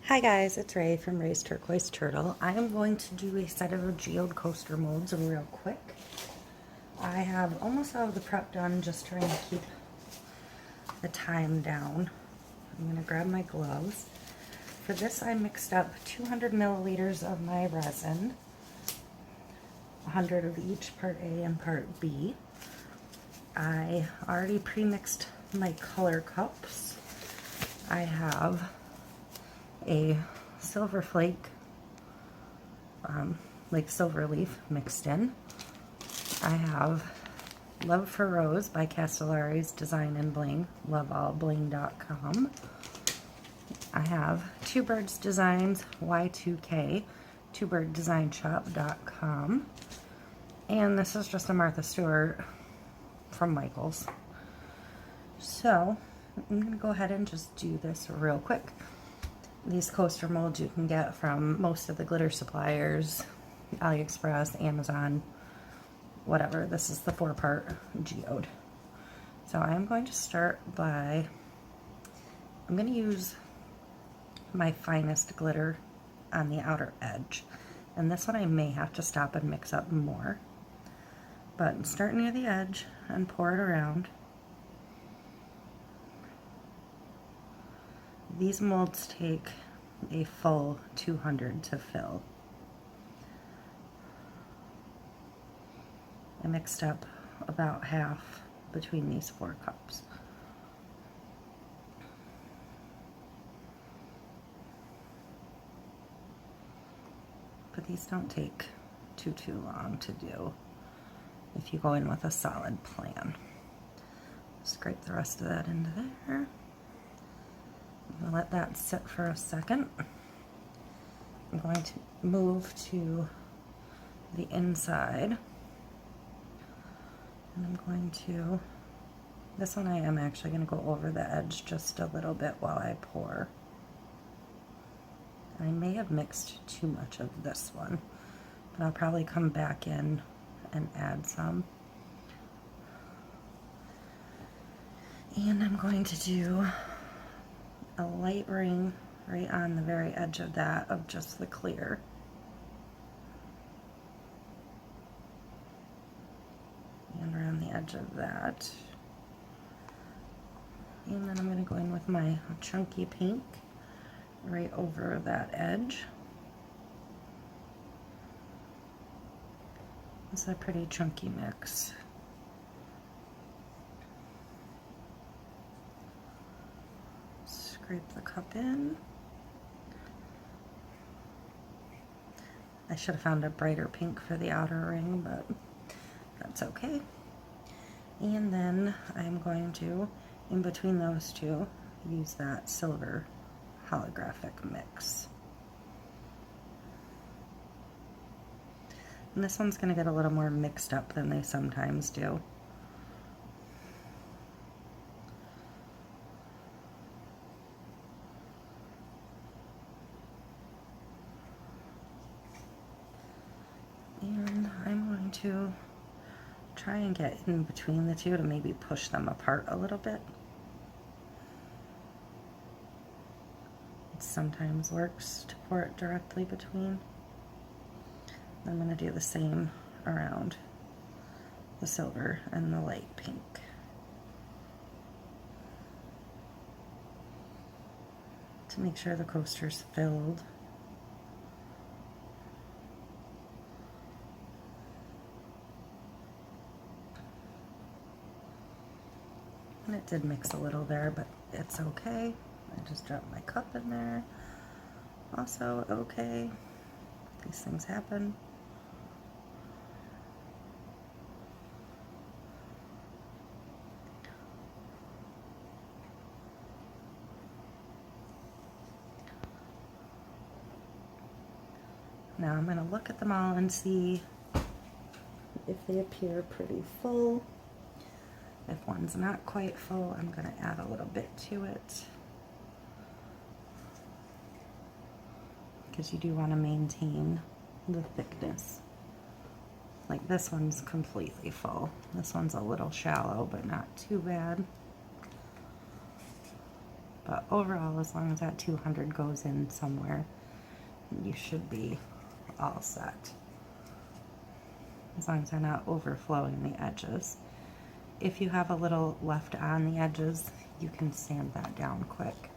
Hi guys, it's Ray from Ray's Turquoise Turtle. I am going to do a set of geode coaster molds real quick. I have almost all of the prep done, just trying to keep the time down. I'm going to grab my gloves. For this I mixed up 200 milliliters of my resin, 100 of each, part A and part B. I already pre-mixed my color cups. I have a silver flake, like silver leaf mixed in. I have Love for Rose by Castellari's Design and Bling, loveallbling.com. I have Two Birds Designs Y2K, twobirddesignshop.com. And this is just a Martha Stewart from Michaels. So I'm going to go ahead and just do this real quick. These coaster molds you can get from most of the glitter suppliers, AliExpress, Amazon, whatever. This is the 4-part geode. So I'm going to start by, I'm going to use my finest glitter on the outer edge. And this one I may have to stop and mix up more. But start near the edge and pour it around. These molds take a full 200 to fill. I mixed up about half between these 4 cups. But these don't take too long to do if you go in with a solid plan. Scrape the rest of that into there. I'll let that sit for a second. I'm going to move to the inside. And I'm going to, this one I am actually going to go over the edge just a little bit while I pour. I may have mixed too much of this one, but I'll probably come back in and add some. And I'm going to do a light ring right on the very edge of that, of just the clear. And around the edge of that. And then I'm going to go in with my chunky pink right over that edge. It's a pretty chunky mix. Scrape the cup in. I should have found a brighter pink for the outer ring, but that's okay. And then I'm going to, in between those two, use that silver holographic mix. And this one's going to get a little more mixed up than they sometimes do. And I'm going to try and get in between the two to maybe push them apart a little bit. It sometimes works to pour it directly between. I'm going to do the same around the silver and the light pink. To make sure the coaster's filled. And it did mix a little there, but it's okay. I just dropped my cup in there. Also okay. These things happen. Now I'm going to look at them all and see if they appear pretty full. If one's not quite full, I'm going to add a little bit to it. Because you do want to maintain the thickness. Like this one's completely full. This one's a little shallow, but not too bad. But overall, as long as that 200 goes in somewhere, you should be all set. As long as they're not overflowing the edges. If you have a little left on the edges, you can sand that down quick.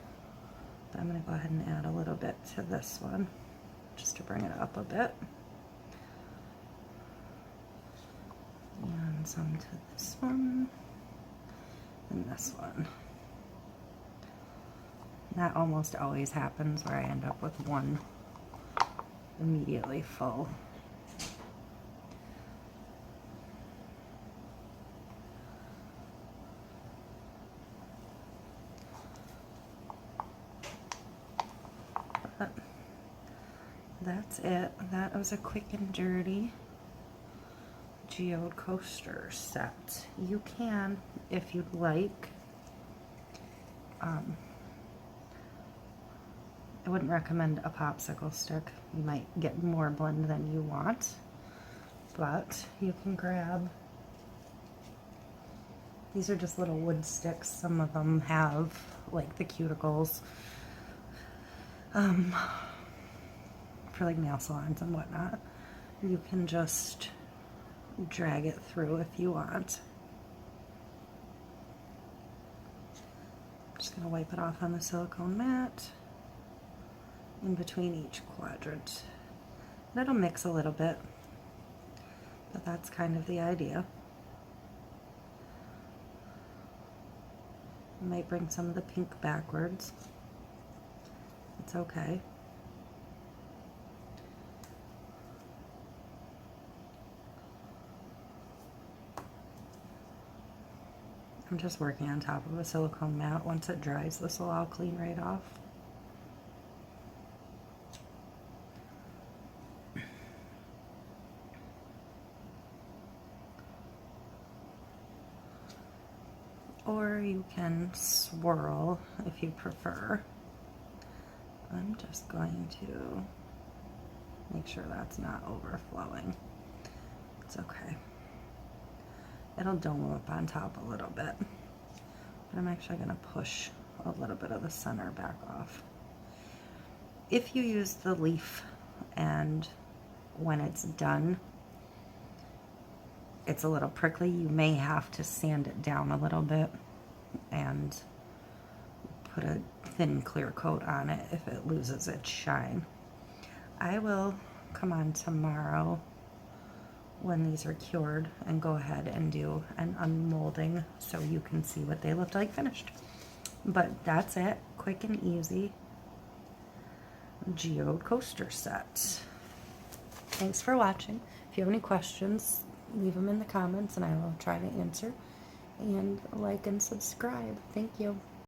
But I'm going to go ahead and add a little bit to this one, just to bring it up a bit. And some to this one, and this one. That almost always happens where I end up with one immediately full. But that's it. That was a quick and dirty geode coaster set. You can, if you'd like, I wouldn't recommend a popsicle stick. You might get more blend than you want, but you can grab, these are just little wood sticks. Some of them have like the cuticles for like nail salons and whatnot. You can just drag it through if you want. I'm just going to wipe it off on the silicone mat in between each quadrant. And it'll mix a little bit, but that's kind of the idea. I might bring some of the pink backwards. It's okay. I'm just working on top of a silicone mat. Once it dries, this will all clean right off. Or you can swirl if you prefer. I'm just going to make sure that's not overflowing. It's okay. It'll dome up on top a little bit, but I'm actually going to push a little bit of the center back off. If you use the leaf and when it's done, it's a little prickly, you may have to sand it down a little bit and put a thin clear coat on it if it loses its shine. I will come on tomorrow when these are cured and go ahead and do an unmolding so you can see what they looked like finished. But that's it, quick and easy geode coaster set. Thanks for watching. If you have any questions, leave them in the comments and I will try to answer. And like and subscribe. Thank you.